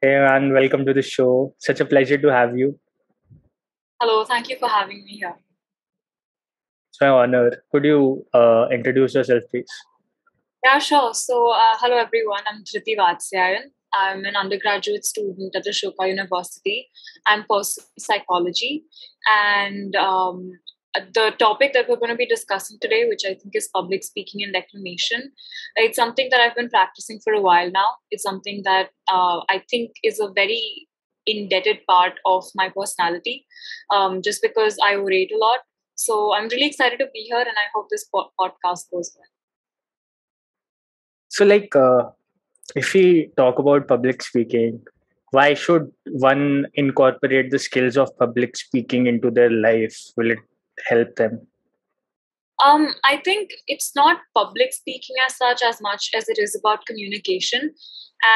Hey man, welcome to the show. Such a pleasure to have you. Hello, thank you for having me here. It's my honor. Could you introduce yourself, please? Yeah, sure. Hello everyone. I'm Dhriti Vatsyayan. I'm an undergraduate student at Ashoka University. I'm pursuing psychology, and the topic that we're going to be discussing today, which I think is public speaking and declamation, it's something that I've been practicing for a while now. It's something that I think is a very indebted part of my personality, just because I orate a lot. So I'm really excited to be here, and I hope this podcast goes well. So, if we talk about public speaking, why should one incorporate the skills of public speaking into their life? Will it help them? I think it's not public speaking as such as much as it is about communication.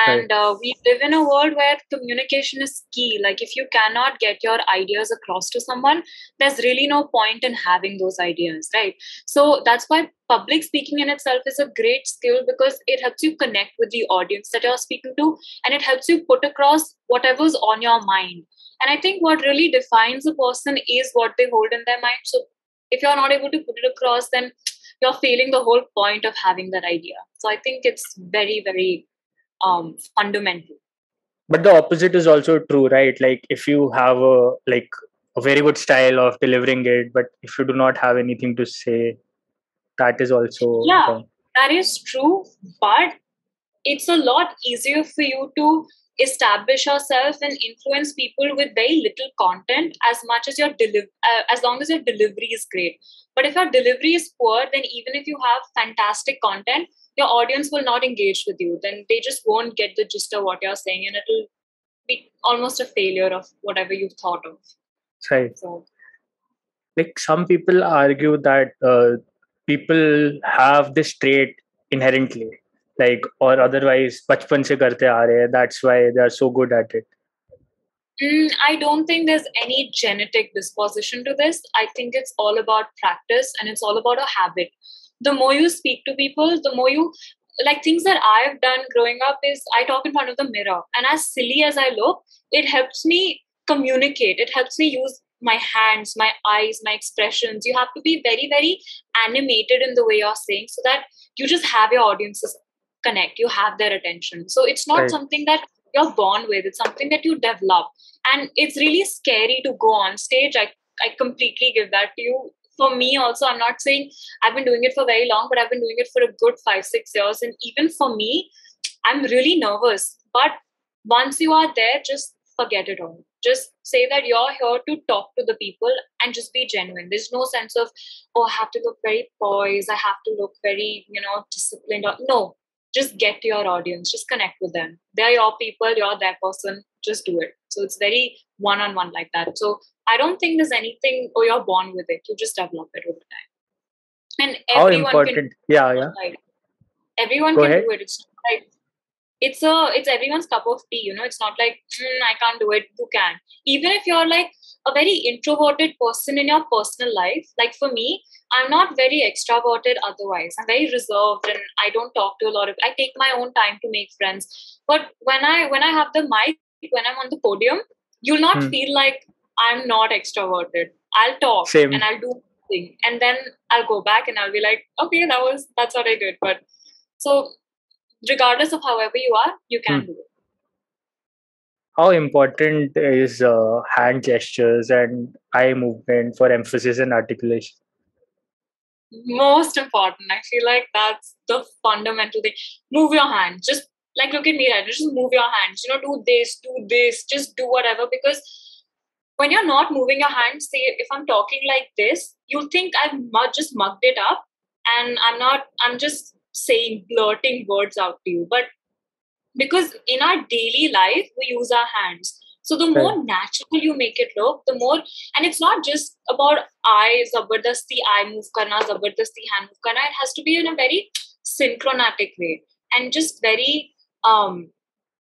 Right. And we live in a world where communication is key. Like, if you cannot get your ideas across to someone, there's really no point in having those ideas, right? So, that's why public speaking in itself is a great skill because it helps you connect with the audience that you're speaking to and it helps you put across whatever's on your mind. And I think what really defines a person is what they hold in their mind. So, if you're not able to put it across, then you're failing the whole point of having that idea. So I think it's very, very fundamental. But the opposite is also true, right? Like if you have a very good style of delivering it, but if you do not have anything to say, that is also Yeah, wrong. that is true, but it's a lot easier for you to establish yourself and influence people with very little content as much as as long as your delivery is great. But if your delivery is poor, then even if you have fantastic content, your audience will not engage with you. Then they just won't get the gist of what you're saying, and it'll be almost a failure of whatever you've thought of. Right. So Like some people argue that people have this trait inherently, like or otherwise bachpan se karte aa rahe hai, that's why they are so good at it. I don't think there's any genetic disposition to this. I think it's all about practice and it's all about a habit. The more you speak to people, the more you like things that I've done growing up is I talk in front of the mirror. And as silly as I look, it helps me communicate. It helps me use my hands, my eyes, my expressions. You have to be very, very animated in the way you're saying so that you just have your audiences connect. You have their attention. So it's not Right. something that you're born with, it's something that you develop, and it's really scary to go on stage. I completely give that to you. For me also, I'm not saying I've been doing it for very long, but I've been doing it for a good 5 6 years, and even for me, I'm really nervous. But once you are there, just forget it all. Just say that you're here to talk to the people and just be genuine. There's no sense of, oh, I have to look very poised, I have to look very, disciplined. No, just get to your audience, just connect with them. They're your people, you're their person, just do it. So it's very one on one like that. So I don't think there's anything, oh, you're born with it. You just develop it over time. And How everyone can important? Yeah, yeah. like everyone Go can do ahead. it. It's not like it's everyone's cup of tea. It's not like I can't do it, you can. Even if you're like a very introverted person in your personal life, like for me, I'm not very extroverted otherwise. I'm very reserved and I don't talk to a lot of, I take my own time to make friends. But when I have the mic, when I'm on the podium, you'll not Hmm. feel like I'm not extroverted. I'll talk and Same. I'll do thing, and then I'll go back and I'll be like, okay, that's what I did. But so regardless of however you are, you can Hmm. do it. How important is hand gestures and eye movement for emphasis and articulation? Most important, I feel like that's the fundamental thing. Move your hands. Just like look at me right now. Just move your hands. Do this, just do whatever. Because when you're not moving your hands, say if I'm talking like this, you think I've just mugged it up, and I'm not. I'm just saying blurting words out to you. But because in our daily life we use our hands, so the Right. more natural you make it look, the more. And it's not just about eye zabardasti eye move karna, zabardasti hand move karna. It has to be in a very synchronatic way, and just very um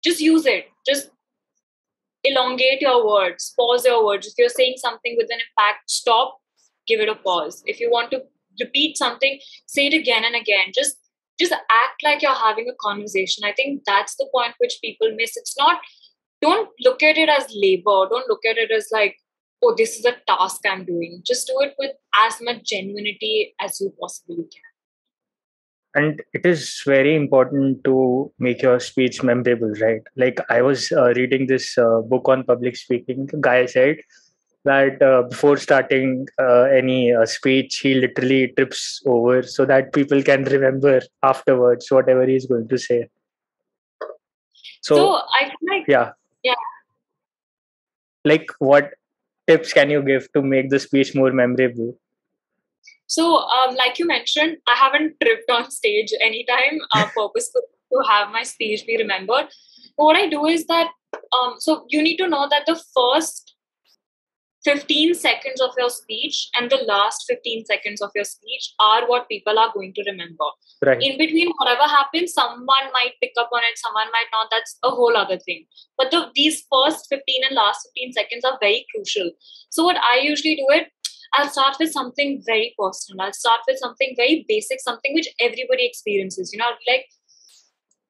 just use it. Just elongate your words, pause your words. If you're saying something with an impact, stop, give it a pause. If you want to repeat something, say it again and again. Just act like you're having a conversation. I think that's the point which people miss. It's not don't look at it as labor. Don't look at it as like, oh, this is a task I'm doing. Just do it with as much genuinity as you possibly can. And it is very important to make your speech memorable, right? Like I was reading this book on public speaking. The guy said that before starting any speech, he literally trips over so that people can remember afterwards whatever he's going to say. So So I feel like, yeah, yeah. like what tips can you give to make the speech more memorable? So, like you mentioned, I haven't tripped on stage anytime purposeful to have my speech be remembered. But what I do is that, so you need to know that the first 15 seconds of your speech and the last 15 seconds of your speech are what people are going to remember. Right. In between, whatever happens, someone might pick up on it, someone might not. That's a whole other thing. But these first 15 and last 15 seconds are very crucial. So, what I usually do it, I'll start with something very personal. I'll start with something very basic, something which everybody experiences. I'll be like,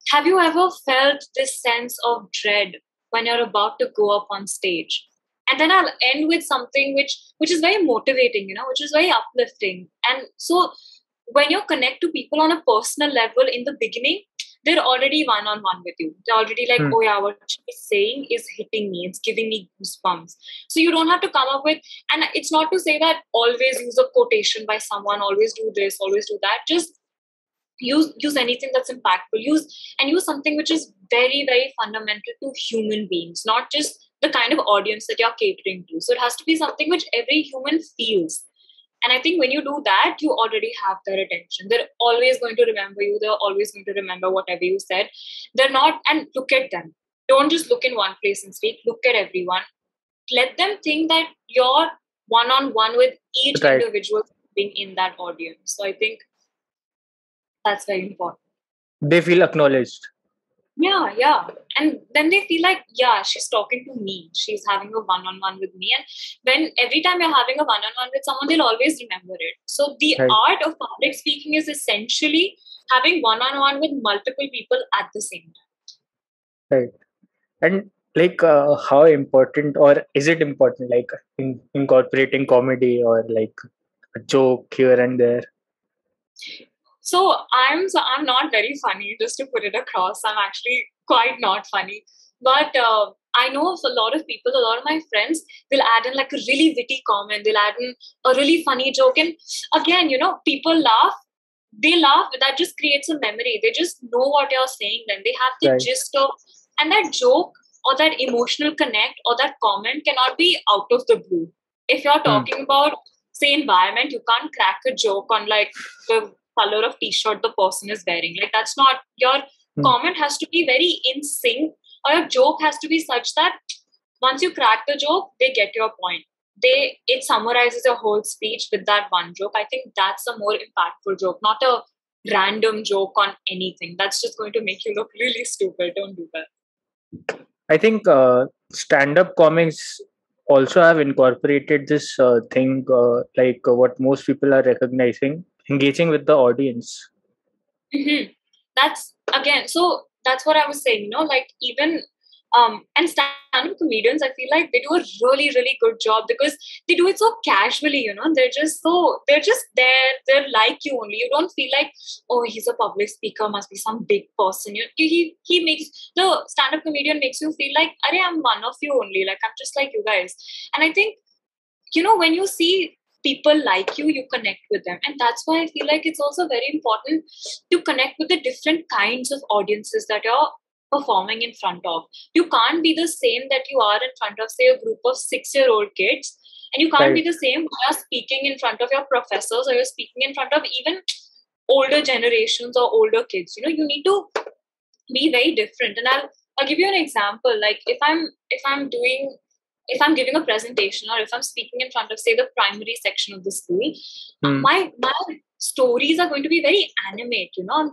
have you ever felt this sense of dread when you're about to go up on stage? And then I'll end with something which is very motivating, which is very uplifting. And so when you connect to people on a personal level in the beginning, they're already one-on-one with you. They're already like, oh yeah, what she's saying is hitting me. It's giving me goosebumps. So you don't have to come up with, and it's not to say that always use a quotation by someone, always do this, always do that. Just use anything that's impactful. Use something which is very, very fundamental to human beings, not just the kind of audience that you're catering to. So it has to be something which every human feels. And I think when you do that, you already have their attention. They're always going to remember you. They're always going to remember whatever you said. They're not, and look at them. Don't just look in one place and speak. Look at everyone. Let them think that you're one-on-one with each individual being in that audience. So I think that's very important. They feel acknowledged. Yeah. And then they feel like, yeah, she's talking to me. She's having a one-on-one with me. And when every time you're having a one-on-one with someone, they'll always remember it. So the art of public speaking is essentially having one-on-one with multiple people at the same time. Right. And like how important, or is it important, like incorporating comedy or like a joke here and there? So I'm not very funny, just to put it across. I'm actually quite not funny. But I know of a lot of people, a lot of my friends, will add in like a really witty comment. They'll add in a really funny joke. And again, people laugh. They laugh. That just creates a memory. They just know what you're saying. Then they have the gist of, and that joke or that emotional connect or that comment cannot be out of the blue. If you're talking about, say, environment, you can't crack a joke on like the color of t-shirt the person is wearing. Like that's not, your comment has to be very in sync, or your joke has to be such that once you crack the joke, they get your point. It summarizes your whole speech with that one joke. I think that's a more impactful joke, not a random joke on anything. That's just going to make you look really stupid. Don't do that. I think stand-up comics also have incorporated this thing, like what most people are recognizing, engaging with the audience. Mm-hmm. That's that's what I was saying, like even and stand-up comedians, I feel like they do a really, really good job because they do it so casually, they're just there, they're like you only. You don't feel like, oh, he's a public speaker, must be some big person. He makes, the stand-up comedian makes you feel like, I'm one of you only, like I'm just like you guys. And I think, when you see people like you connect with them. And that's why I feel like it's also very important to connect with the different kinds of audiences that you're performing in front of. You can't be the same that you are in front of, say, a group of 6-year-old kids. And you can't be the same when you're speaking in front of your professors, or you're speaking in front of even older generations or older kids. You need to be very different. And I'll give you an example. Like if I'm giving a presentation, or if I'm speaking in front of, say, the primary section of the school, my stories are going to be very animate, I'm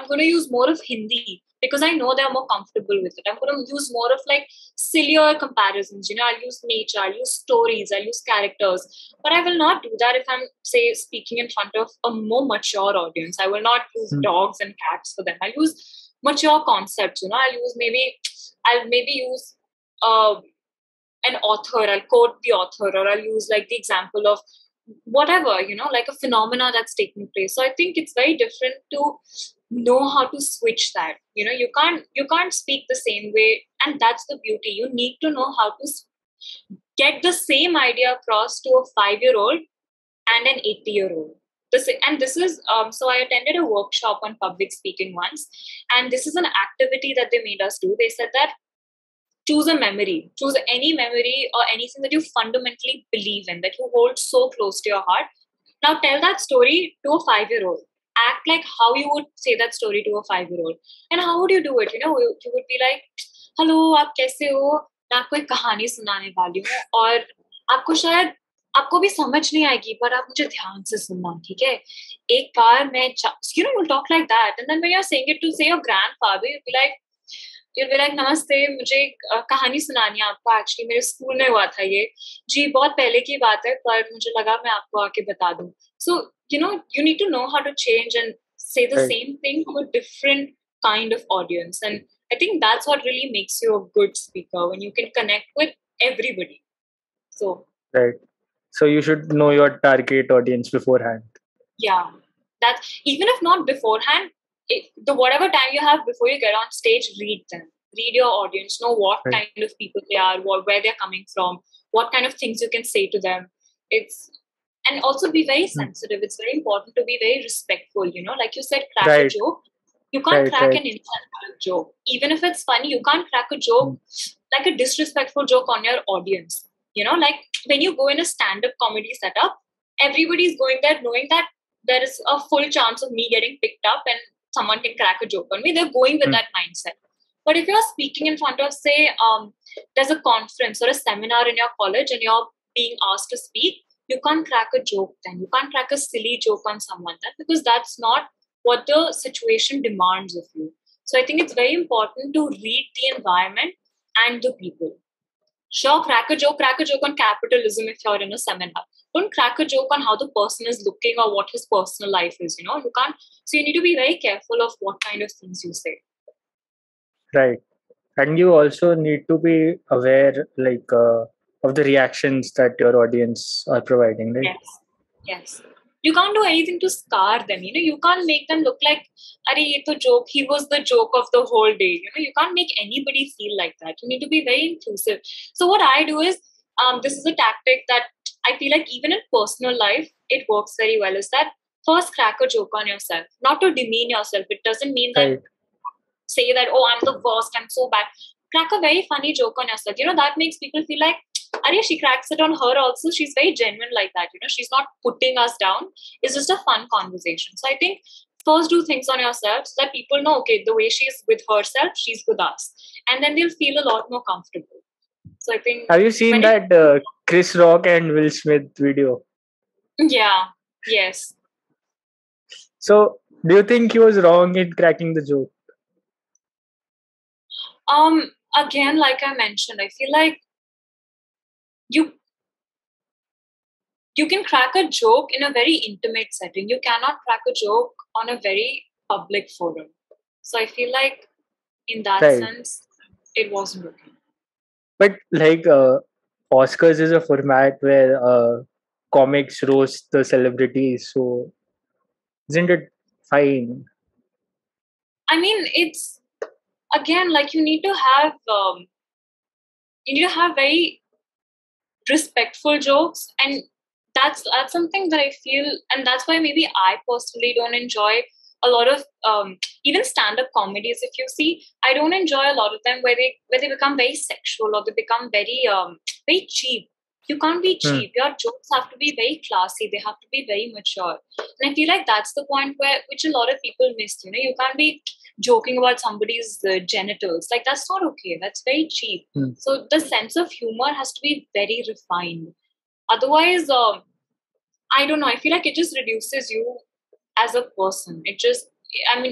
going to use more of Hindi because I know they're more comfortable with it. I'm going to use more of like sillier comparisons, I'll use nature, I'll use stories, I'll use characters. But I will not do that if I'm, say, speaking in front of a more mature audience. I will not use dogs and cats for them. I'll use mature concepts, I'll maybe use an author, I'll quote the author, or I'll use like the example of whatever, like a phenomena that's taking place. So I think it's very different to know how to switch that. You can't speak the same way, and that's the beauty. You need to know how to get the same idea across to a 5-year-old and an 80-year-old. And this is so I attended a workshop on public speaking once, and this is an activity that they made us do. They said that choose any memory or anything that you fundamentally believe in, that you hold so close to your heart. Now tell that story to a 5-year-old. Act like how you would say that story to a 5-year-old. And how would you do it? You would be like, hello, आप कैसे हो? मैं आपको एक कहानी सुनाने वाली हूँ, और आपको शायद आपको भी समझ नहीं आएगी, पर आप मुझे ध्यान से सुनना, ठीक है? एक बार मैं you'll talk like that, and then when you're saying it to say your grandfather, you'll be like नमस्ते, मुझे एक कहानी सुनानी है आपको. एक्चुअली मेरे स्कूल में हुआ था ये जी, बहुत पहले की बात है, पर मुझे लगा मैं आपको आके बता दूं. So you need to know how to change and say the same thing to a different kind of audience, and I think that's what really makes you a good speaker, when you can connect with everybody. So you should know your target audience beforehand. Yeah, that even if not beforehand, whatever time you have before you get on stage, read them. Read your audience, know what kind of people they are, where they're coming from, what kind of things you can say to them. And also be very sensitive. It's very important to be very respectful. Like you said, crack a joke. You can't crack an insult joke. Even if it's funny, you can't crack a joke, like a disrespectful joke on your audience. Like when you go in a stand-up comedy setup, everybody's going there knowing that there is a full chance of me getting picked up and someone can crack a joke on me. They're going with that mindset. But if you're speaking in front of, say, there's a conference or a seminar in your college and you're being asked to speak, you can't crack a joke then. You can't crack a silly joke on someone then, because that's not what the situation demands of you. So I think it's very important to read the environment and the people. Sure, crack a joke on capitalism if you're in a seminar. Don't crack a joke on how the person is looking or what his personal life is. You can't. So you need to be very careful of what kind of things you say. Right. And you also need to be aware, of the reactions that your audience are providing, right? Yes. You can't do anything to scar them. You can't make them look like, "Arey, ye to joke. He was the joke of the whole day." You can't make anybody feel like that. You need to be very inclusive. So what I do is, this is a tactic that I feel like even in personal life, it works very well. Is that first crack a joke on yourself, not to demean yourself. It doesn't mean that say that, oh, I'm the worst, I'm so bad. Crack a very funny joke on yourself. That makes people feel like, Arey, she cracks it on her also. She's very genuine like that. She's not putting us down. It's just a fun conversation. So I think first do things on yourself so that people know, okay, the way she's with herself, she's with us. And then they'll feel a lot more comfortable. So I think... Have you seen that Chris Rock and Will Smith video? Yeah. Yes. So do you think he was wrong in cracking the joke? Again, like I mentioned, I feel like you can crack a joke in a very intimate setting. You cannot crack a joke on a very public forum. So I feel like in that sense, it wasn't okay. But Oscars is a format where comics roast the celebrities. So isn't it fine? I mean, it's again like you need to have very respectful jokes, and that's something that I feel, and that's why maybe I personally don't enjoy a lot of even stand-up comedies. If you see, I don't enjoy a lot of them where they become very sexual or they become very very cheap. You can't be cheap. Your jokes have to be very classy. They have to be very mature. And I feel like that's the point which a lot of people miss. You can't be joking about somebody's genitals. Like, that's not okay. That's very cheap. So the sense of humor has to be very refined. Otherwise, I don't know. I feel like it just reduces you as a person.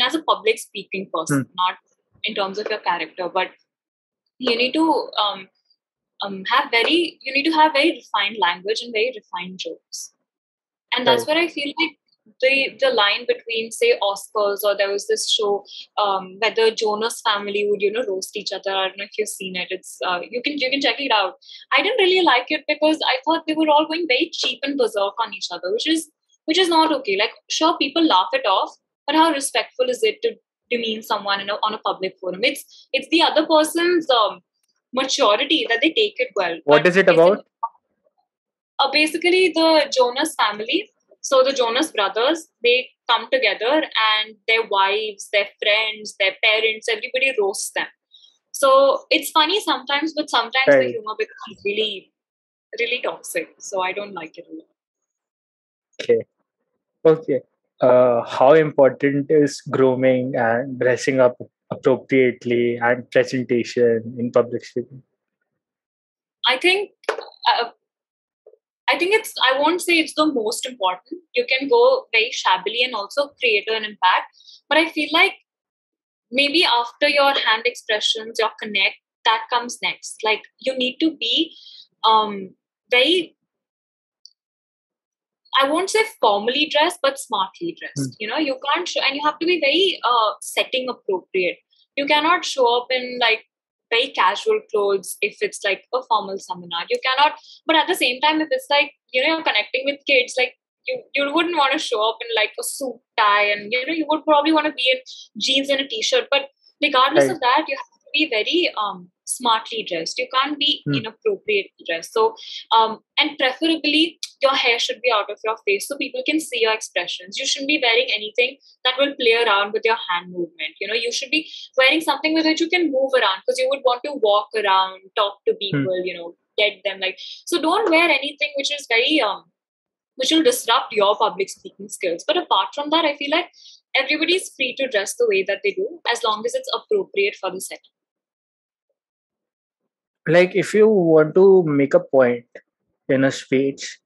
As a public speaking person, not in terms of your character, but you need to have very refined language and very refined jokes. And that's where I feel like the line between, say, Oscars, or there was this show where the Jonas family would, roast each other. I don't know if you've seen it. It's you can check it out. I didn't really like it because I thought they were all going very cheap and berserk on each other, which is not okay. Like, sure, people laugh it off, but how respectful is it to demean someone on a public forum? It's the other person's maturity that they take it well. What is it about? Basically, the Jonas family. So the Jonas brothers, they come together, and their wives, their friends, their parents, everybody roasts them. So it's funny sometimes, but sometimes the Right. humor becomes really, really toxic. So I don't like it a lot. Okay. How important is grooming and dressing up appropriately and presentation in public speaking? I think it's, I won't say it's the most important. You can go very shabbily and also create an impact. But I feel like maybe after your hand expressions, your connect, that comes next. Like, you need to be very, I won't say formally dressed, but smartly dressed. You can't show, and you have to be very setting appropriate. You cannot show up in like very casual clothes if it's like a formal seminar. You cannot, but at the same time, if it's like, you're connecting with kids, like you wouldn't want to show up in like a suit tie, and you would probably want to be in jeans and a t-shirt. But regardless Right. of that, you have to be very smartly dressed. You can't be inappropriately dressed. So and preferably your hair should be out of your face so people can see your expressions. You shouldn't be wearing anything that will play around with your hand movement. You should be wearing something with which you can move around, because you would want to walk around, talk to people, get them like. So don't wear anything which is very which will disrupt your public speaking skills. But apart from that, I feel like everybody's free to dress the way that they do, as long as it's appropriate for the setting. Like, if you want to make a point in a speech,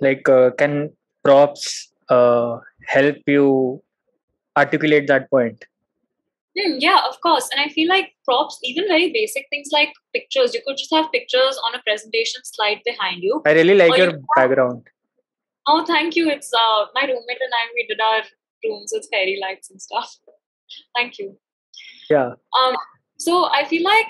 like, can props help you articulate that point? Yeah, of course. And I feel like props, even very basic things like pictures, you could just have pictures on a presentation slide behind you. I really like Or your background. Oh, thank you. It's my roommate and I, we did our rooms with fairy lights and stuff. Thank you. Yeah. So I feel like,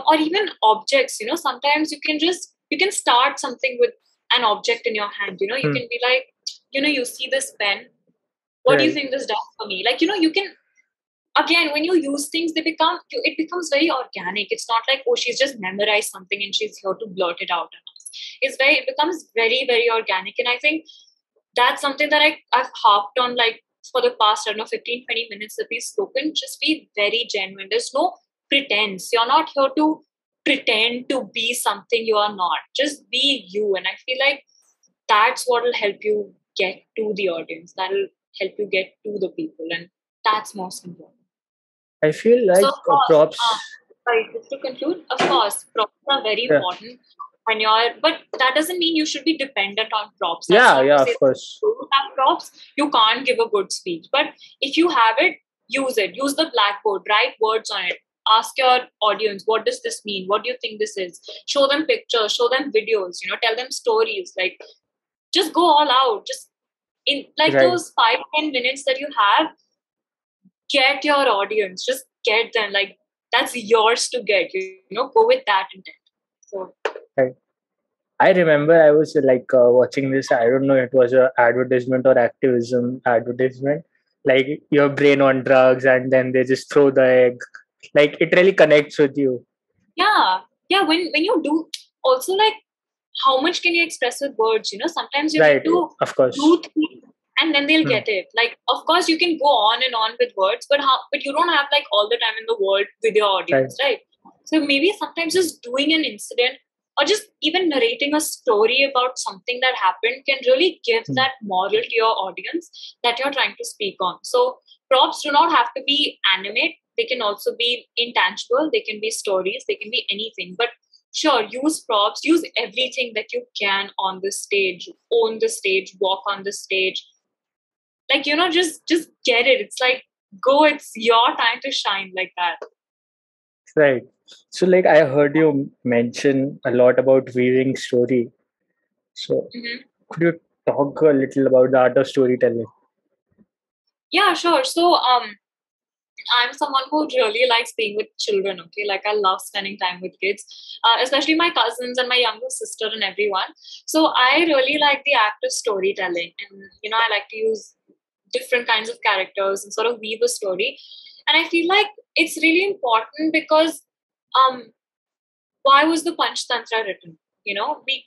or even objects, sometimes you can start something with an object in your hand. You can be like, you see this pen. What do you Right. think this does for me? Like, you can, again, when you use things, it becomes very organic. It's not like, oh, she's just memorized something and she's here to blurt it out at us. It becomes very, very organic. And I think that's something that I've harped on, like, for the past, I don't know, 15, 20 minutes that we've spoken. Just be very genuine. There's no pretense. You're not here to pretend to be something you are not. Just be you. And I feel like that's what will help you get to the audience. That'll help you get to the people. And that's most important. I feel like So, of course, props. sorry, just to conclude, of course, props are very important when but that doesn't mean you should be dependent on props. That's not to say Of course. if you don't have props, you can't give a good speech. But if you have it, use it. Use the blackboard, write words on it. Ask your audience, what does this mean? What do you think this is? Show them pictures, show them videos, tell them stories. Like, just go all out. Just in like Right. those 5-10 minutes that you have, get your audience. Just get them. Like, that's yours to get. Go with that intent. So I remember I was like watching this. I don't know, it was a advertisement or activism advertisement. Like, your brain on drugs, and then they just throw the egg. Like, it really connects with you. yeah. When you do, also, like, how much can you express with words? Sometimes you Right. need to Of course. do things, and then they'll get it. Like, of course, you can go on and on with words, but you don't have like all the time in the world with your audience, right? So maybe sometimes just doing an incident, or just even narrating a story about something that happened, can really give that moral to your audience that you're trying to speak on. So props do not have to be animate. They can also be intangible. They can be stories. They can be anything. But sure, use props. Use everything that you can on the stage. Own the stage. Walk on the stage. Like, just get it. It's like, go. It's your time to shine, like that. Right. So, like, I heard you mention a lot about weaving story. So, could you talk a little about the art of storytelling? Yeah, sure. So, I'm someone who really likes being with children. Okay, like I love spending time with kids, especially my cousins and my younger sister and everyone. So I really like the act of storytelling, and I like to use different kinds of characters and sort of weave a story. And I feel like it's really important because um, why was the Panchtantra written?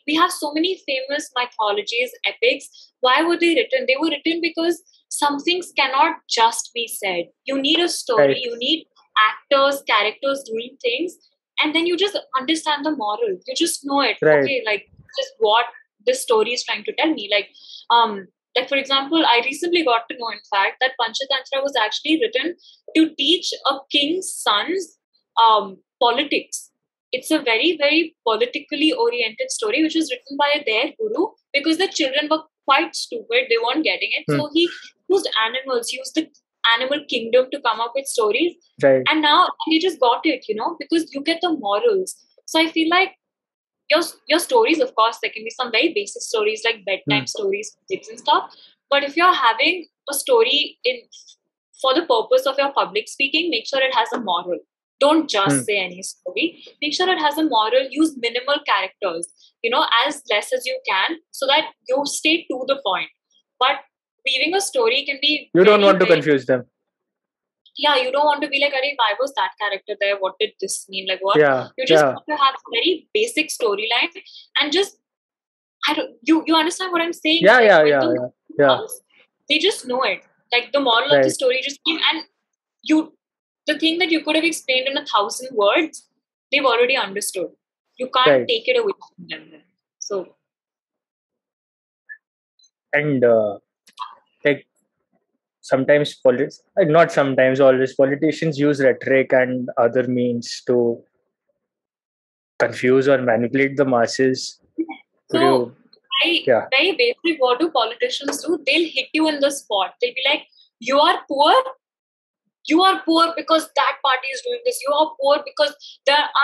We have so many famous mythologies, epics. Why were they written? They were written because some things cannot just be said. You need a story, Right. you need actors, characters doing things, and then you just understand the moral. You just know it. Right. Okay, like just what this story is trying to tell me. Like for example, I recently got to know, in fact, that Panchatantra was actually written to teach a king's sons politics. It's a very, very politically oriented story, which was written by their guru because the children were quite stupid. They weren't getting it. Hmm. So he used animals, used the animal kingdom to come up with stories. Right. And now he just got it, because you get the morals. So I feel like your stories, of course, there can be some very basic stories like bedtime stories, kids and stuff. But if you're having a story in for the purpose of your public speaking, make sure it has a moral. Don't just say any story. Make sure it has a moral. Use minimal characters, as less as you can, so that you stay to the point. But weaving a story can be You don't very, want to very, confuse them. yeah, you don't want to be like, "Arey, why was that character there? What did this mean? Like what?" Yeah. You just Yeah. want to have a very basic storyline and just you understand what I'm saying? Yeah. Like Yeah. when Yeah. the Yeah. movie Yeah. comes, they just know it. Like the moral of the Right. story just came, and you the thing that you could have explained in 1,000 words, they've already understood. You can't Right. take it away from them then. So And like sometimes like not sometimes, always politicians use rhetoric and other means to confuse or manipulate the masses. Could so you? I Yeah. very basic, what do politicians do? They'll hit you in the spot. They'll be like, you are poor because that party is doing this. You are poor because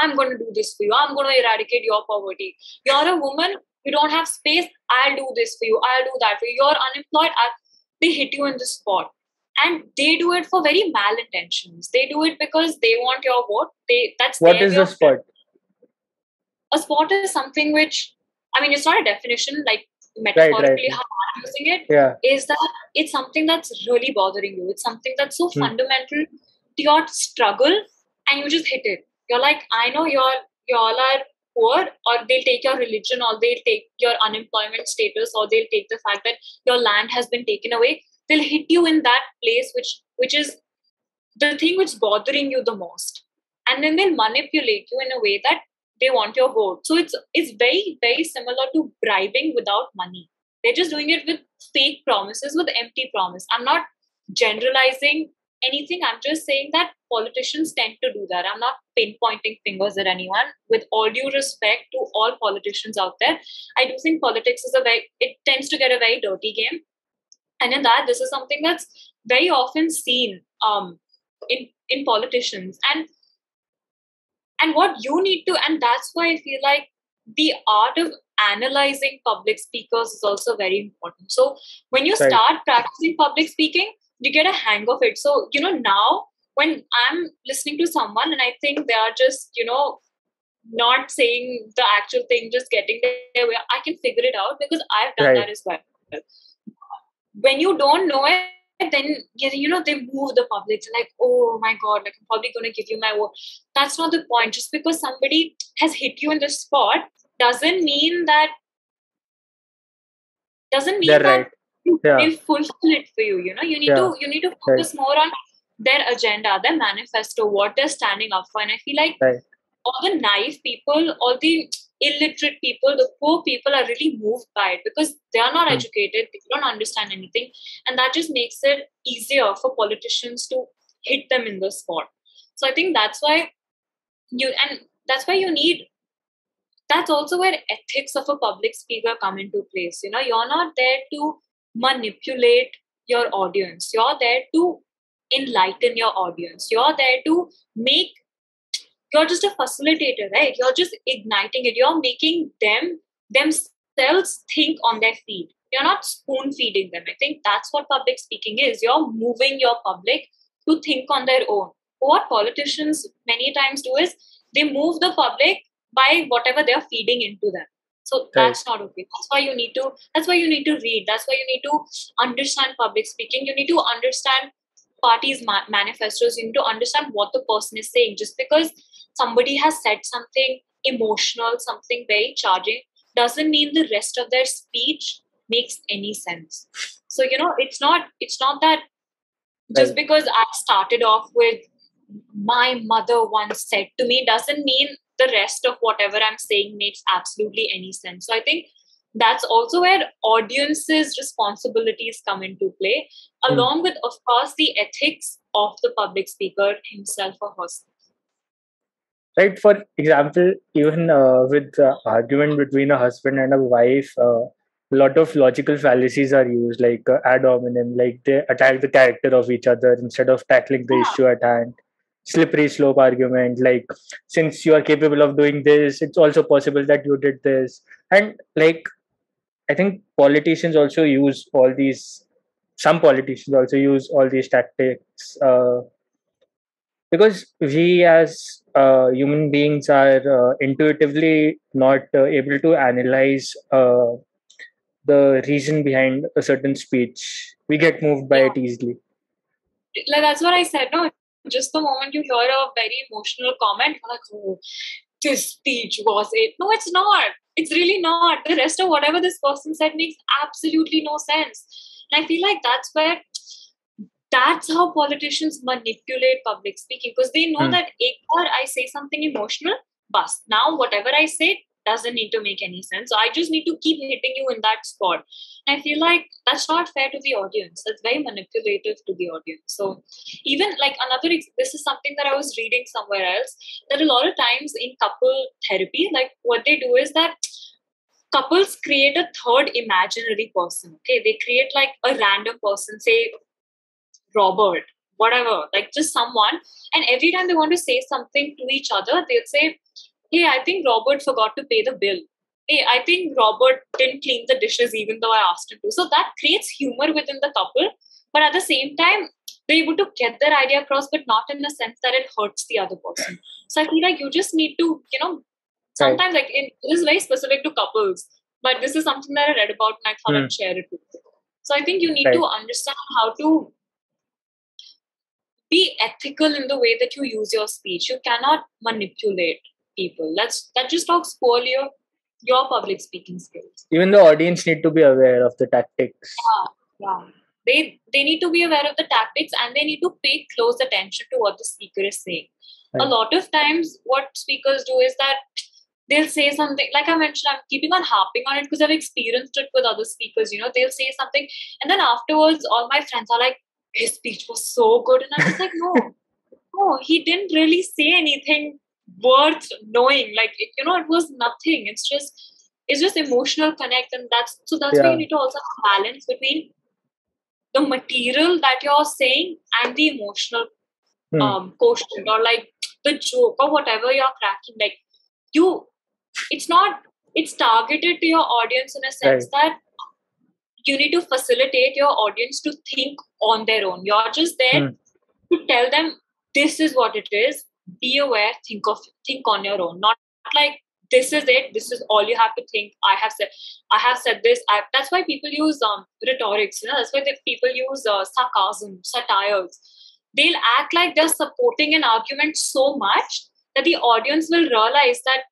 I'm going to do this for you. I'm going to eradicate your poverty. You're a woman, you don't have space. I'll do this for you. I'll do that for you. You're unemployed. They hit you in the spot. And they do it for very malintentions. They do it because they want your vote. That's What their is way the of. spot? A spot is something which, I mean, it's not a definition, like Right. Right. metaphorically how I'm using it, Yeah. is that it's something that's really bothering you. It's something that's so Hmm. fundamental to your struggle, and you just hit it. You're like, I know you all are poor, or they'll take your religion, or they'll take your unemployment status, or they'll take the fact that your land has been taken away. They'll hit you in that place which is the thing which is bothering you the most, and then they'll manipulate you in a way that they want your vote. So it's very, very similar to bribing without money. They're just doing it with fake promises, with empty promise. I'm not generalizing anything. I'm just saying that politicians tend to do that. I'm not pinpointing fingers at anyone. With all due respect to all politicians out there, I do think politics is it tends to get a very dirty game. And in that, this is something that's very often seen in politicians. And what you need to, and that's why I feel like the art of analyzing public speakers is also very important. So when you Right. start practicing public speaking, you get a hang of it. So now when I'm listening to someone and I think they are just not saying the actual thing, just getting their way, I can figure it out because I've done Right. that as well. When you don't know it, then they move the public. It's like, oh my god, like I'm probably going to give you my vote. That's not the point. Just because somebody has hit you in the spot doesn't mean that They're right. Yeah. they'll fulfill it for you. You need Yeah. to Right. focus more on their agenda, their manifesto, what they're standing up for. And I feel like Right. all the naive people, all the illiterate people, the poor people are really moved by it because they are not educated, they don't understand anything, and that just makes it easier for politicians to hit them in the spot. So I think that's why you need. That's also where ethics of a public speaker come into place. You're not there to manipulate your audience. You're there to enlighten your audience. You're there to make you're just a facilitator, right? You're just igniting it. You're making themselves think on their feet. You're not spoon feeding them. I think that's what public speaking is. You're moving your public to think on their own. What politicians many times do is they move the public by whatever they're feeding into them. So Right. that's not okay. That's why you need to read. That's why you need to understand public speaking. You need to understand parties' manifestos. You need to understand what the person is saying. Just because somebody has said something emotional, something very charging, doesn't mean the rest of their speech makes any sense. So it's not that just Right. because I started off with my mother once said to me doesn't mean the rest of whatever I'm saying makes absolutely any sense. So I think that's also where audiences' responsibilities come into play, along with, of course, the ethics of the public speaker himself or herself. Right. For example, even with argument between a husband and a wife, a lot of logical fallacies are used, like ad hominem, like they attack the character of each other instead of tackling the Yeah, issue at hand. Slippery slope argument, like since you are capable of doing this, it's also possible that you did this. And like, I think politicians also use all these. Some politicians also use all these tactics. Because we as human beings are intuitively not able to analyze the reason behind a certain speech. We get moved by yeah. it easily. Like that's what I said. No, just the moment you hear a very emotional comment, you're like, oh, this speech was it. No, it's not. It's really not. The rest of whatever this person said makes absolutely no sense. And I feel like that's how politicians manipulate public speaking, because they know that if I say something emotional, bus. Now whatever I say doesn't need to make any sense. So I just need to keep hitting you in that spot. And I feel like that's not fair to the audience. That's very manipulative to the audience. So even like this is something that I was reading somewhere else, that a lot of times in couple therapy, like what they do is that couples create a third imaginary person. Okay, they create like a random person, say Robert, whatever, like just someone. And every time they want to say something to each other, they'll say, hey, I think Robert forgot to pay the bill. Hey, I think Robert didn't clean the dishes even though I asked him to. So that creates humor within the couple. But at the same time, they're able to get their idea across, but not in the sense that it hurts the other person. So I feel like you just need to, Right. sometimes this is very specific to couples, but this is something that I read about and I thought I'd share it with you. So I think you need to Right. understand how to be ethical in the way that you use your speech. You cannot manipulate people. That just talks poorly of your public speaking skills. Even the audience need to be aware of the tactics. Yeah. They need to be aware of the tactics, and they need to pay close attention to what the speaker is saying. Right. A lot of times what speakers do is that they'll say something, like I mentioned, I'm keeping on harping on it because I've experienced it with other speakers. They'll say something, and then afterwards all my friends are like, his speech was so good, and I'm just like, no, he didn't really say anything worth knowing. Like it was nothing. It's just emotional connect, and that's why you Yeah. need to also have balance between the material that you're saying and the emotional quotient, or like the joke or whatever you're cracking. Like it's targeted to your audience in a sense that you need to facilitate your audience to think on their own. You're just there to tell them this is what it is. Be aware, think on your own. Not like this is it, this is all you have to think. I have said this. That's why people use rhetorics. That's why people use sarcasm, satires. They'll act like they're supporting an argument so much that the audience will realize that,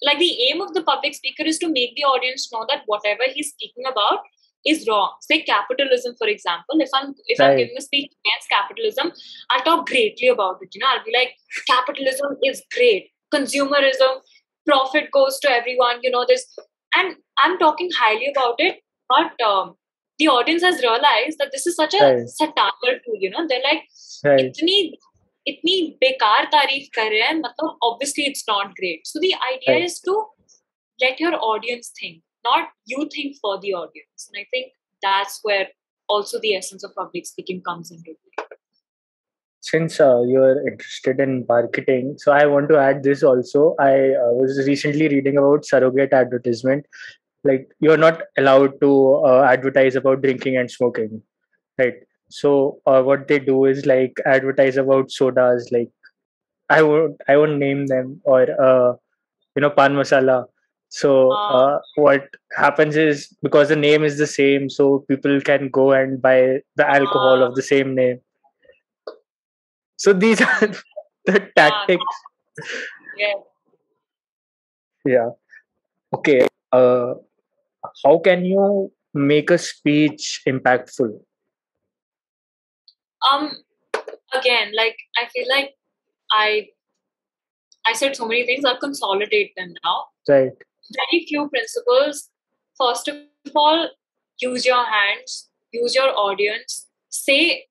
like the aim of the public speaker is to make the audience know that whatever he's speaking about is wrong. Say capitalism, for example. If I'm giving a speech against capitalism, I'll talk greatly about it. I'll be like, capitalism is great. Consumerism, profit goes to everyone. This, and I'm talking highly about it. But the audience has realized that this is such a satire tool. They're like, इतनी बेकार तारीफ कर रहे हैं, मतलब obviously it's not great. So the idea is to let your audience think, not you think for the audience. And I think that's where also the essence of public speaking comes into play. Since you're interested in marketing, so I want to add this also. I was recently reading about surrogate advertisement. Like you're not allowed to advertise about drinking and smoking, right? So what they do is like advertise about sodas, like I won't name them, or pan masala. So what happens is, because the name is the same, so people can go and buy the alcohol uh, of the same name. So these are the yeah, tactics. yeah. Yeah. Okay. How can you make a speech impactful? Um, Again, like I feel like I I said so many things. I'll consolidate them now. Right. Very few principles. First of all, use your hands, use your audience. Say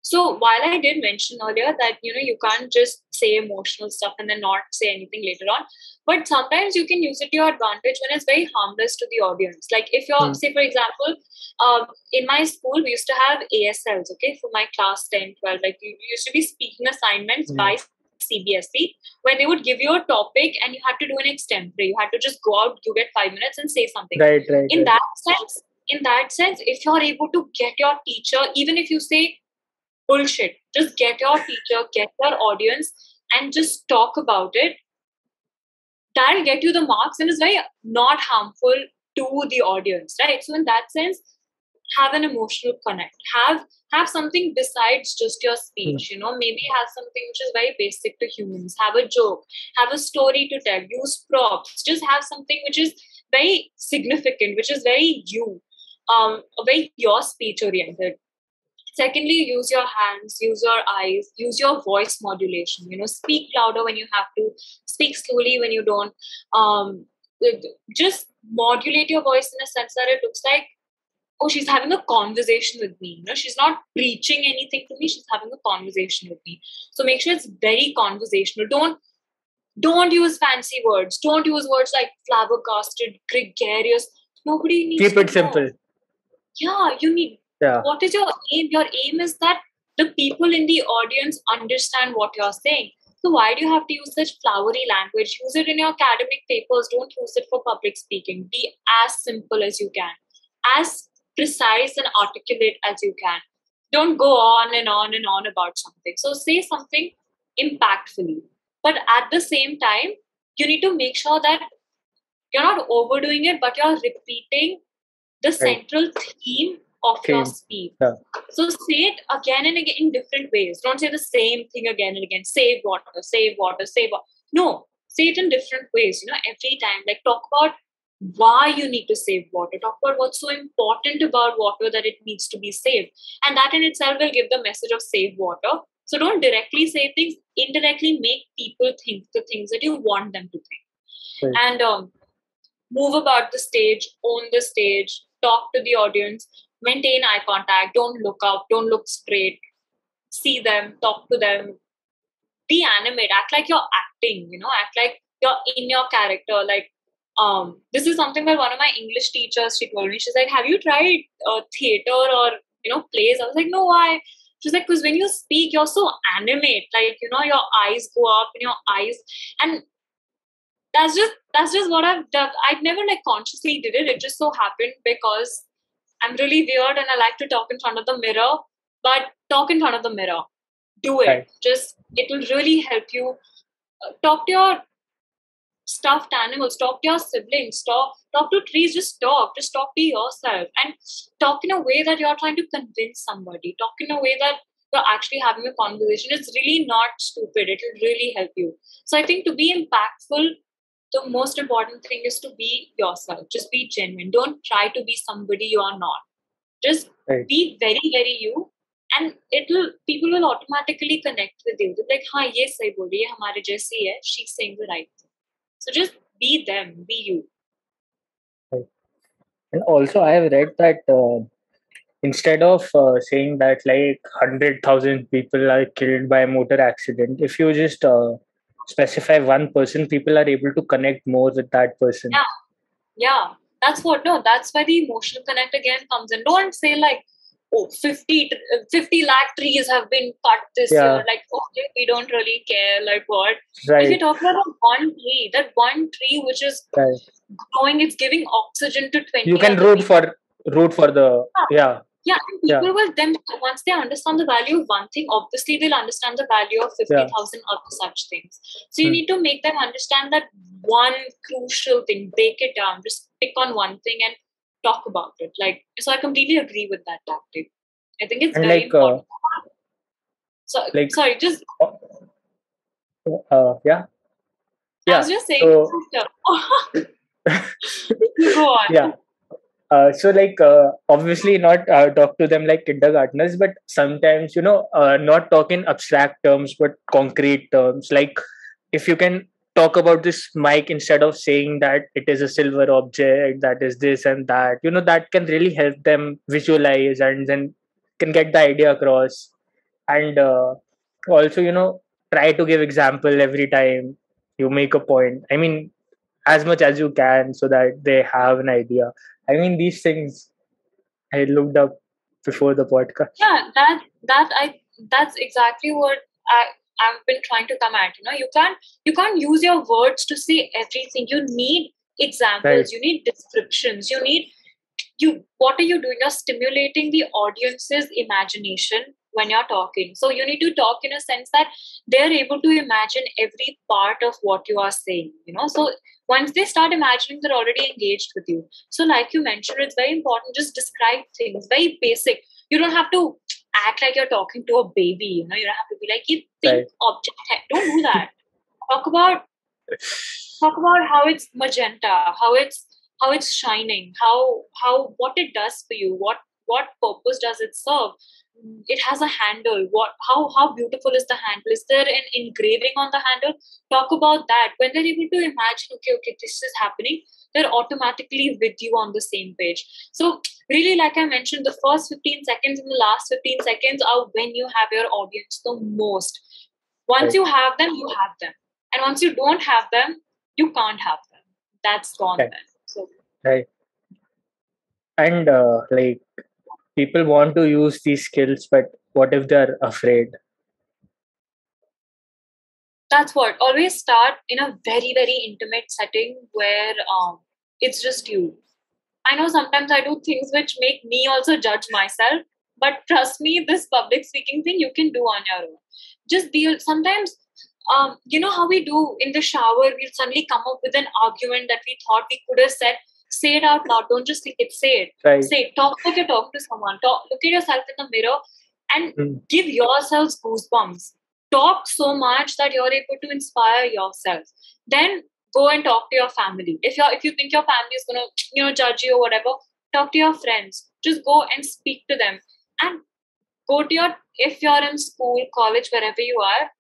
So while I did mention earlier that you can't just say emotional stuff and then not say anything later on, but sometimes you can use it to your advantage when it's very harmless to the audience. Like if you're, Hmm. say for example, in my school we used to have ASLs, okay, for my class 10, 12. Like you used to be speaking assignments Hmm. by CBSE, where they would give you a topic and you had to do an extempore. You had to just go out, you get 5 minutes and say something. Right. Right. In Right. that sense, if you're able to get your teacher, even if you say bullshit. Just get your teacher, get your audience, and just talk about it. That'll get you the marks and is very not harmful to the audience, right? So in that sense, have an emotional connect. Have something besides just your Hmm. speech. Maybe have something which is very basic to humans. Have a joke. Have a story to tell. Use props. Just have something which is very significant, which is very you. Very your speech oriented. Secondly, use your hands, use your eyes, use your voice modulation. Speak louder when you have to, speak slowly when you don't. Um, just modulate your voice in a sense that it looks like, oh, she's having a conversation with me. She's not preaching anything to me. She's having a conversation with me. So make sure it's very conversational. Don't use fancy words. Don't use words like flabbergasted, gregarious. Nobody needs Keep to it know. simple. Yeah, you need. Yeah. What is your aim? Your aim is that the people in the audience understand what you're saying. So why do you have to use such flowery language? Use it in your academic papers. Don't use it for public speaking. Be as simple as you can, as precise and articulate as you can. Don't go on and on and on about something. So say something impactfully, but at the same time, you need to make sure that you're not overdoing it, but you're repeating the Right. central theme of your Same. speech. Yeah. So say it again and again in different ways. Don't say the same thing again and again. Save water, save water, save water. No, say it in different ways, every time. Like talk about why you need to save water. Talk about what's so important about water that it needs to be saved. And that in itself will give the message of save water. So don't directly say things, indirectly make people think the things that you want them to think. Right. And move about the stage, own the stage, talk to the audience, maintain eye contact, don't look up, don't look straight, see them, talk to them, be animate, act like you're acting, act like you're in your character. Like, this is something that one of my English teachers, she told me, she's like, have you tried theater or, plays? I was like, no, why? She's like, because when you speak, you're so animate, like, your eyes go up and your eyes, and that's just what I've done. I've never like consciously did it. It just so happened because I'm really weird and I like to talk in front of the mirror. But talk in front of the mirror. Do it. Right. Just it will really help you. Talk to your stuffed animals. Talk to your siblings. Talk to trees. Just talk. Just talk to yourself and talk in a way that you're trying to convince somebody. Talk in a way that you're actually having a conversation. It's really not stupid. It will really help you. So I think to be impactful, the most important thing is to be yourself. Just be genuine. Don't try to be somebody you are not. Just Right. be very, very you. And people will automatically connect with you. They're like, हाँ ये सही बोल रही है, हमारे जैसी है. She's saying the right thing. So just be them, be you. Right. And also, I have read that instead of saying that like 100,000 people are killed by a motor accident, if you just specify one person, people are able to connect more with that person. Yeah. That's why the emotional connect again comes in. Don't say like, oh, 50 lakh trees have been cut this year. Like, okay, we don't really care. Like, what? If you're talking about that one tree which is growing, it's giving oxygen to 20 you can root for the yeah, and people will then, once they understand the value of one thing, obviously they'll understand the value of 50,000 other such things. So you need to make them understand that one crucial thing, break it down, just pick on one thing and talk about it. Like, so I completely agree with that tactic. I think it's very important. So, sorry, just yeah. I was just saying. So, go on. Yeah. So obviously not talk to them like kindergartners, but sometimes, not talk in abstract terms, but concrete terms. Like if you can talk about this mic instead of saying that it is a silver object, that is this and that, that can really help them visualize and then can get the idea across. And also, try to give example every time you make a point. I mean, as much as you can so that they have an idea. I mean, these things I looked up before the podcast. Yeah, that's exactly what I've been trying to come at. You can't use your words to say everything. You need examples. You need descriptions. What are you doing? You're stimulating the audience's imagination when you're talking. So you need to talk in a sense that they're able to imagine every part of what you are saying. So once they start imagining, they're already engaged with you. So like you mentioned, it's very important. Just describe things, very basic. You don't have to act like you're talking to a baby. You don't have to be like, you think object. Don't do that. Talk about how it's magenta, how it's shining, how what it does for you, what purpose does it serve. It has a handle. How beautiful is the handle? Is there an engraving on the handle? Talk about that. When they're able to imagine, okay, this is happening, they're automatically with you on the same page. So really, like I mentioned, the first 15 seconds and the last 15 seconds are when you have your audience the most. Once you have them, you have them. And once you don't have them, you can't have them. That's gone then. So. Right. And people want to use these skills, but what if they're afraid? That's what. Always start in a very, very intimate setting where it's just you. I know sometimes I do things which make me also judge myself, but trust me, this public speaking thing you can do on your own. Just be, sometimes, you know how we do in the shower, we'll suddenly come up with an argument that we thought we could have said. Say it out loud. Don't just think it. Say it. Right. Say it. Talk like you're talking to someone. Look at yourself in the mirror and give yourselves goosebumps. Talk so much that you're able to inspire yourself. Then go and talk to your family. If you think your family is gonna judge you or whatever, talk to your friends. Just go and speak to them. And go to if you're in school, college, wherever you are,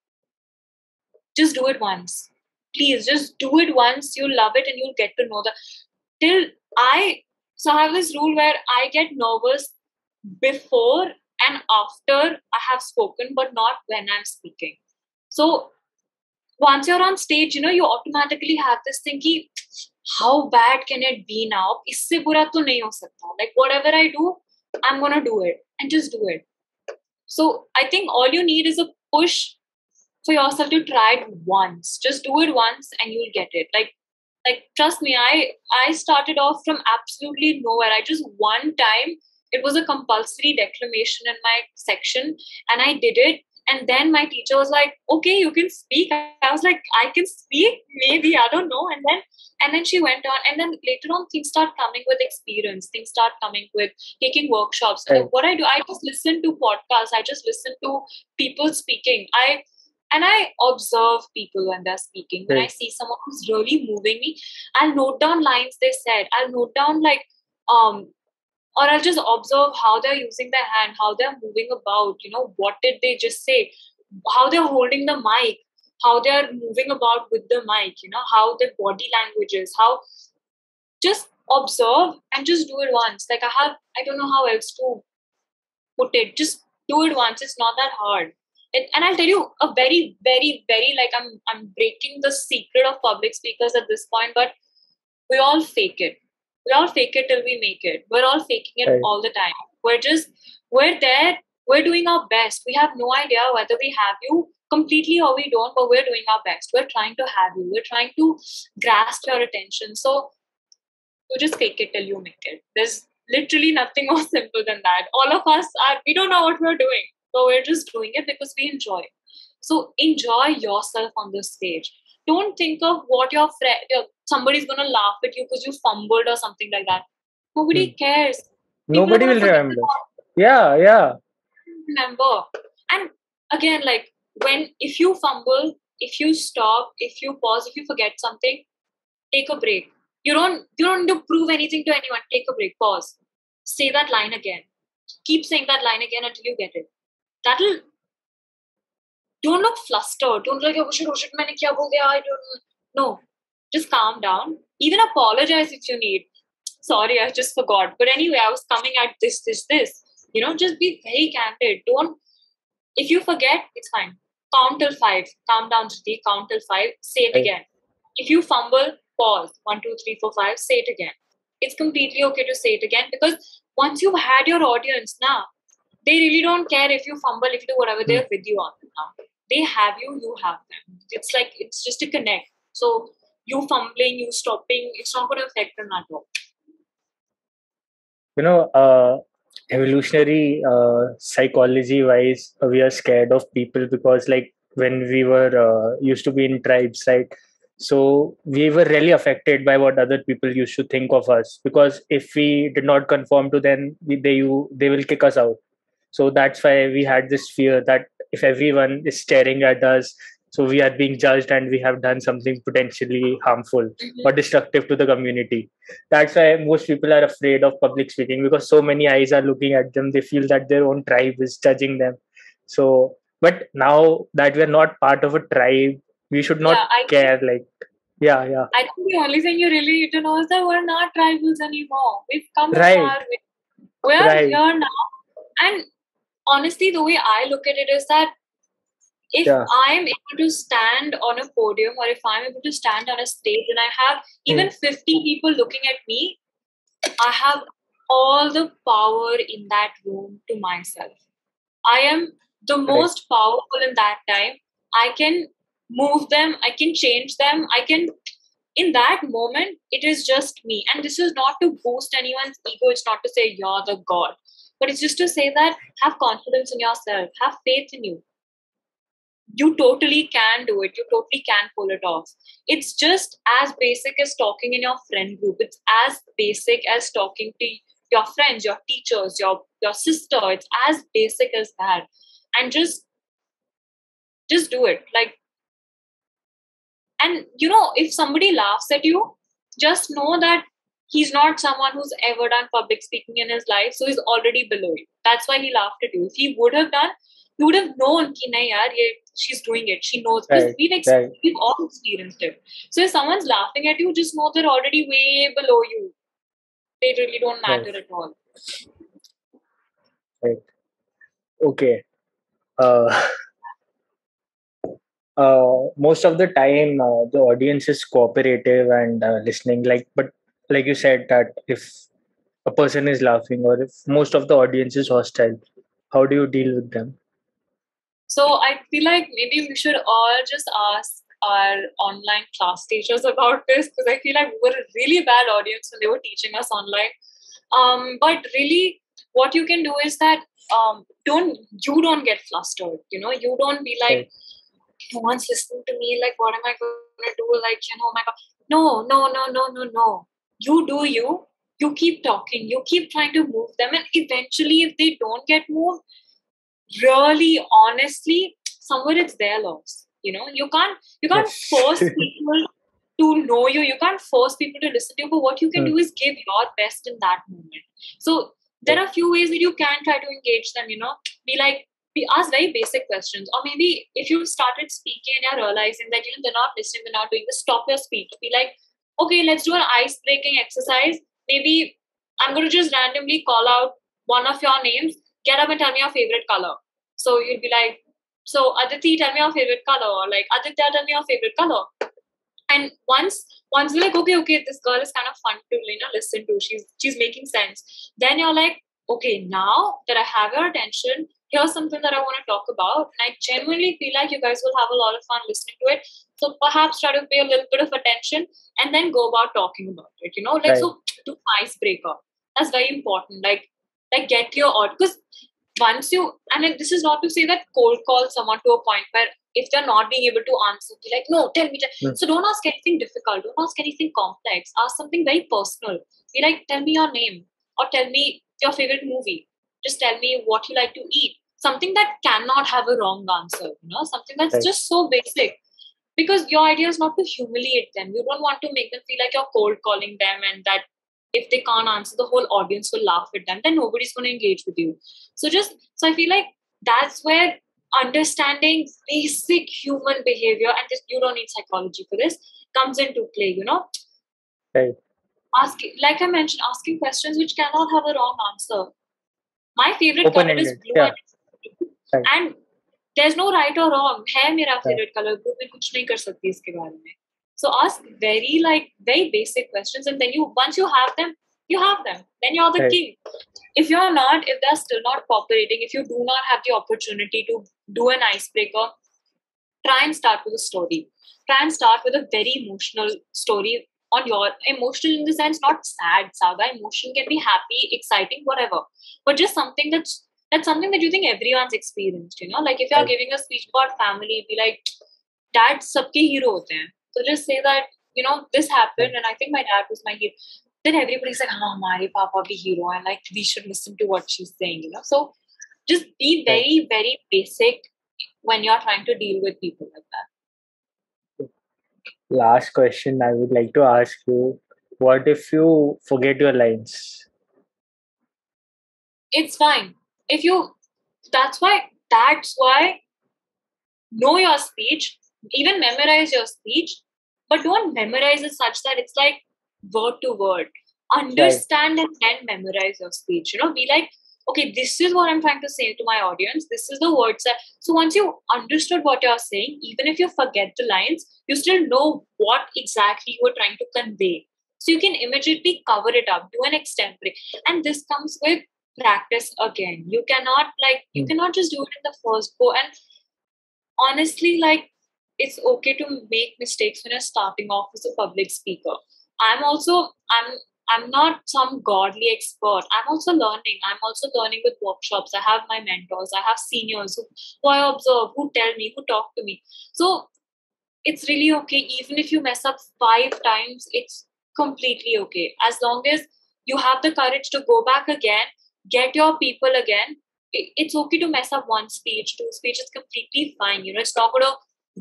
just do it once. Please, just do it once. You'll love it and you'll get to know I have this rule where I get nervous before and after I have spoken, but not when I'm speaking. So once you're on stage, you automatically have this thinking, how bad can it be now? Isse bura to nahi ho sakta. Like whatever I do, I'm gonna do it and just do it. So I think all you need is a push for yourself to try it once. Just do it once and you'll get it. Like trust me, I started off from absolutely nowhere. I just one time, it was a compulsory declamation in my section and I did it. And then my teacher was like, okay, you can speak. I was like, I can speak? Maybe, I don't know. And then she went on. And then later on, things start coming with experience. Things start coming with taking workshops. Right. What I do, I just listen to podcasts. I just listen to people speaking. I observe people when they're speaking. When I see someone who's really moving me, I'll note down lines they said. I'll note down or I'll just observe how they're using their hand, how they're moving about, what did they just say, how they're holding the mic, how they're moving about with the mic, how their body language is, how just observe and just do it once. Like I don't know how else to put it. Just do it once. It's not that hard. And I'll tell you a very, very, very, I'm breaking the secret of public speakers at this point, but we all fake it. We all fake it till we make it. We're all faking it all the time. We're there. We're doing our best. We have no idea whether we have you completely or we don't, but we're doing our best. We're trying to have you. We're trying to grasp your attention. So you just fake it till you make it. There's literally nothing more simple than that. All of us we don't know what we're doing, but we're just doing it because we enjoy it. So enjoy yourself on the stage. Don't think of what somebody's gonna laugh at you because you fumbled or something like that. Nobody cares. People Nobody are gonna will forget remember. Yeah. remember. And again, like if you fumble, if you stop, if you pause, if you forget something, take a break. You don't need to prove anything to anyone. Take a break, pause. Say that line again. Keep saying that line again until you get it. Don't look flustered. Don't look like, oh shit, maine kya bol diya? I don't know. No. Just calm down. Even apologize if you need. Sorry, I just forgot. But anyway, I was coming at this. Just be very candid. If you forget, it's fine. Count till 5. Calm down, Dhriti. Count till 5. Say it again. If you fumble, pause. 1, 2, 3, 4, 5. Say it again. It's completely okay to say it again because once you've had your audience now, they really don't care if you fumble, if you do whatever, they're with you on it now. They have you, you have them. It's just a connect. So you fumbling, you stopping, it's not going to affect them at all. Evolutionary psychology wise, we are scared of people because, like, when we were used to be in tribes, right? So we were really affected by what other people used to think of us, because if we did not conform to them, they will kick us out. So that's why we had this fear that if everyone is staring at us, so we are being judged and we have done something potentially harmful or destructive to the community. That's why most people are afraid of public speaking, because so many eyes are looking at them. They feel that their own tribe is judging them. So, but now that we're not part of a tribe, we should not care. I think the only thing you really need to know is that we're not tribals anymore. We've come a far way. We're here now. And honestly, the way I look at it is that if I'm able to stand on a podium, or if I'm able to stand on a stage and I have even 50 people looking at me, I have all the power in that room to myself. I am the most powerful in that time. I can move them, I can change them, in that moment, it is just me. And this is not to boost anyone's ego, it's not to say you're the god, but it's just to say that have confidence in yourself, have faith in you. You totally can do it. You totally can pull it off. It's just as basic as talking in your friend group. It's as basic as talking to your friends, your teachers, your sister. It's as basic as that. And just do it. And if somebody laughs at you, just know that he's not someone who's ever done public speaking in his life, so he's already below you. That's why he laughed at you. If he would have done, you would have known ki nahi yaar, she's doing it. She knows. Because we've all experienced it. So if someone's laughing at you, just know they're already way below you. They really don't matter at all. Right. Okay. Most of the time, the audience is cooperative and listening. But like you said, that if a person is laughing or if most of the audience is hostile, how do you deal with them? So I feel like maybe we should all just ask our online class teachers about this, because I feel like we were a really bad audience when they were teaching us online. But really, what you can do is that don't get flustered. You don't be like, no one's listening to me. Like, what am I going to do? Oh my God. No. You do you. You keep talking. You keep trying to move them, and eventually, if they don't get moved, really honestly, somewhere it's their loss. You can't force people to know you. You can't force people to listen to you. But what you can do is give your best in that moment. So there are a few ways that you can try to engage them. We ask very basic questions. Or maybe if you started speaking and you're realizing that they're not listening, they're not doing this, stop your speech. Be like, okay, let's do an ice breaking exercise. Maybe I'm going to just randomly call out one of your names. Get up and tell me your favorite color. So you'll be like, so Aditi, tell me your favorite color. Or like, Aditya, tell me your favorite color. And once you're like, okay, this girl is kind of fun to listen to. She's making sense. Then you're like, okay, now that I have your attention, here's something that I want to talk about. And I genuinely feel like you guys will have a lot of fun listening to it. So perhaps try to pay a little bit of attention and then go about talking about it. Like Right. so to icebreaker. That's very important. Like get your audience, because once you, and this is not to say that cold call someone to a point where if they're not being able to answer, be like, no, tell me. So don't ask anything difficult. Don't ask anything complex. Ask something very personal. Be like, tell me your name, or tell me your favorite movie. Just tell me what you like to eat. Something that cannot have a wrong answer. Something that's Right. just so basic. Because your idea is not to humiliate them. You don't want to make them feel like you're cold calling them, and that if they can't answer, the whole audience will laugh at them. Then nobody's going to engage with you. So I feel like that's where understanding basic human behavior, and this, you don't need psychology for this, comes into play. Right. Like I mentioned, asking questions which cannot have a wrong answer. My favorite color is Open-ended. blue, Yeah. Right. and there's no right or wrong. है मेरा Right. favorite color, blue, मैं कुछ नहीं कर सकती इसके बारे में. So ask very basic questions, and then once you have them, then you're the Right. king. If they're still not cooperating, if you do not have the opportunity to do an icebreaker, try and start with a story. Try and start with a very emotional story on your emotional, in the sense, not sad saga. Emotion can be happy, exciting, whatever, but just something that's something that you think everyone's experienced. Like if you're Right. giving a speech about family, be like, dad sabke hero hote hain. So just say that, this happened and I think my dad was my hero. Then everybody's like, oh, hamare papa bhi hero, and like we should listen to what she's saying. So just be very, very basic when you're trying to deal with people like that. Last question I would like to ask you: what if you forget your lines? It's fine. That's why know your speech, even memorize your speech, but don't memorize it such that it's like word to word. Understand and then memorize your speech. Be like, okay, this is what I'm trying to say to my audience. This is the words that. So once you understood what you're saying, even if you forget the lines, you still know what exactly you were trying to convey. So you can immediately cover it up, do an extempore. And this comes with practice again. You cannot just do it in the first go. And honestly, it's okay to make mistakes when you're starting off as a public speaker. I'm not some godly expert. I'm also learning with workshops. I have my mentors. I have seniors who I observe, who tell me, who talk to me. So it's really okay. Even if you mess up 5 times, it's completely okay. As long as you have the courage to go back again, get your people again. It's okay to mess up 1 speech, 2 speeches, completely fine. It's not going to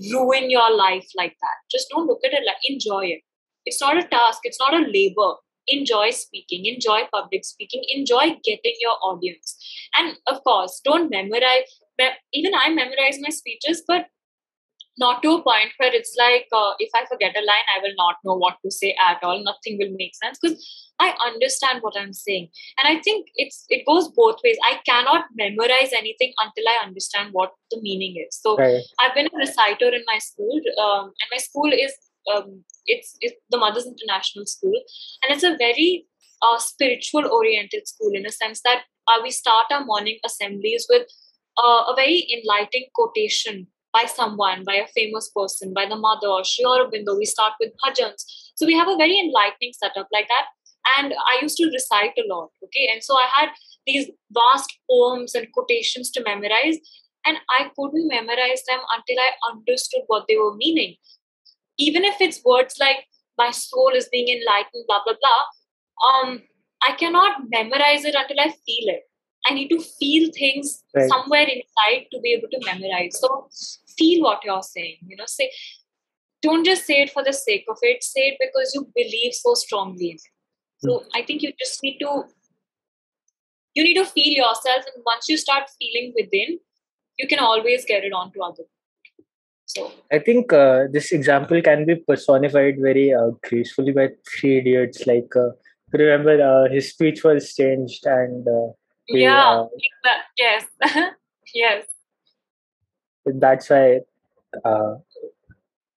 ruin your life like that. Just don't look at it like, enjoy it. It's not a task. It's not a labor. Enjoy speaking, enjoy public speaking, enjoy getting your audience. And of course, don't memorize. Even I memorize my speeches, but not to a point where it's like, if I forget a line, I will not know what to say at all. Nothing will make sense because I understand what I'm saying. And I think it goes both ways. I cannot memorize anything until I understand what the meaning is. So I've been a reciter in my school, and my school is it's the Mothers International School, and it's a very spiritual oriented school, in a sense that we start our morning assemblies with a very enlightening quotation by someone, by a famous person, by the mother, Sri Aurobindo. We start with bhajans. So we have a very enlightening setup like that. And I used to recite a lot, okay? And so I had these vast poems and quotations to memorize, and I couldn't memorize them until I understood what they were meaning. Even if it's words like, my soul is being enlightened, blah, blah, blah, I cannot memorize it until I feel it. I need to feel things somewhere inside to be able to memorize. So feel what you're saying. Don't just say it for the sake of it. Say it because you believe so strongly in it. So I think you just need to feel yourself, and once you start feeling within, you can always get it on to other people. So I think this example can be personified very gracefully by Three Idiots. Like, remember, his speech was changed, and yes, yes. That's why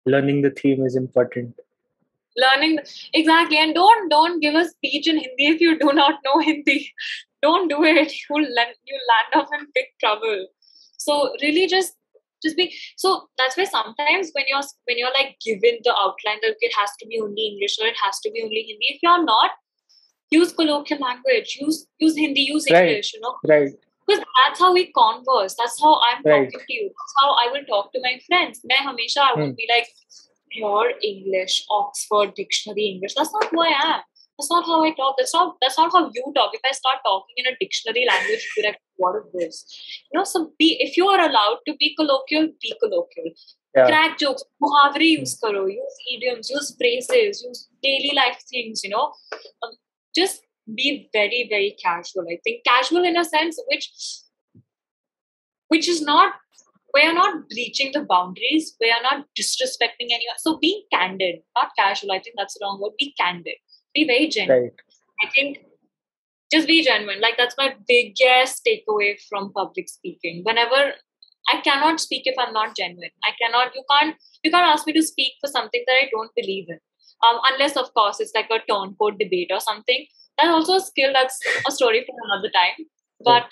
learning the theme is important. Exactly, and don't give a speech in Hindi if you do not know Hindi. don't do it. You'll land up in big trouble. So really just be. So that's why sometimes when you're like given the outline that it has to be only English or it has to be only Hindi, if you're not, use colloquial language, use Hindi, use Right. English, Right. because that's how we converse. That's how I'm Right. talking to you. That's how I will talk to my friends. I won't be like pure English, Oxford Dictionary English. That's not who I am. That's not how I talk. That's not how you talk. If I start talking in a dictionary language, you'll be like, what is this? So if you are allowed to be colloquial, be colloquial. Yeah. Crack jokes, muhavre use karo, use idioms, use phrases, use daily life things, just be very, very casual. I think casual in a sense which is not, we are not breaching the boundaries, we are not disrespecting anyone. So being candid, not casual, I think that's the wrong word. Be candid. Be very genuine. Right. I think just be genuine. Like that's my biggest takeaway from public speaking. Whenever I cannot speak if I'm not genuine. You can't ask me to speak for something that I don't believe in. Unless of course it's like a turncoat debate or something. That's also a skill, that's a story for another time. But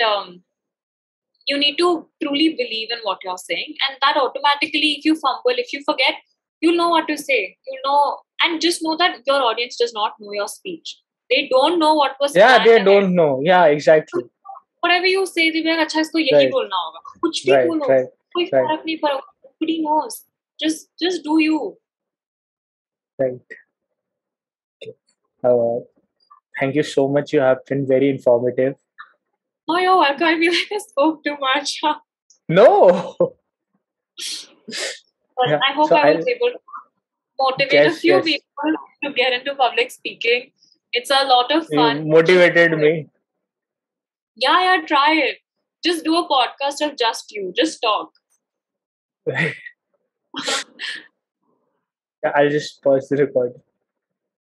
you need to truly believe in what you're saying, and that automatically, if you fumble, if you forget, you'll know what to say. And just know that your audience does not know your speech. They don't know what was Yeah, they planned ahead. don't know. Yeah, exactly. Whatever you say, they'll be like, अच्छा इसको यही Right. बोलना होगा. कुछ भी Right. बोलो. Right. कोई Right. फर्क नहीं पड़ेगा. Nobody knows. Just do you. Right. Thank you so much. You have been very informative. Oh, you're welcome. I feel like I spoke too much. No. But Yeah. I hope So I was able to motivate a Yes, few yes. people to get into public speaking. It's a lot of You fun. motivated me. Yeah, try it. Just do a podcast of just you. Just talk. Yeah, I'll just pause the recording.